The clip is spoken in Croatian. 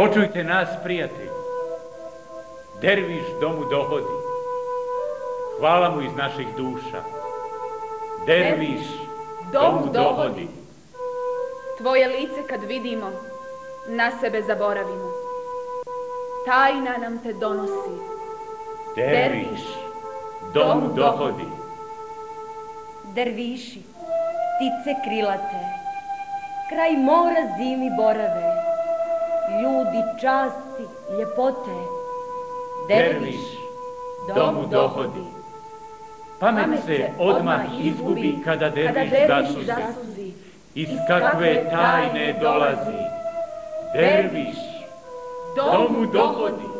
Počujte nas, prijatelji. Derviš domu dohodi. Hvala mu iz naših duša. Derviš domu dohodi. Tvoje lice kad vidimo, na sebe zaboravimo. Tajna nam te donosi. Derviš domu dohodi. Derviši, ptice krilate, kraj mora zimi borave, ljudi časti, ljepote. Derviš domu dohodi. Pamet se odmah izgubi kada derviš zasuzi. Iz kakve tajne dolazi. Derviš domu dohodi.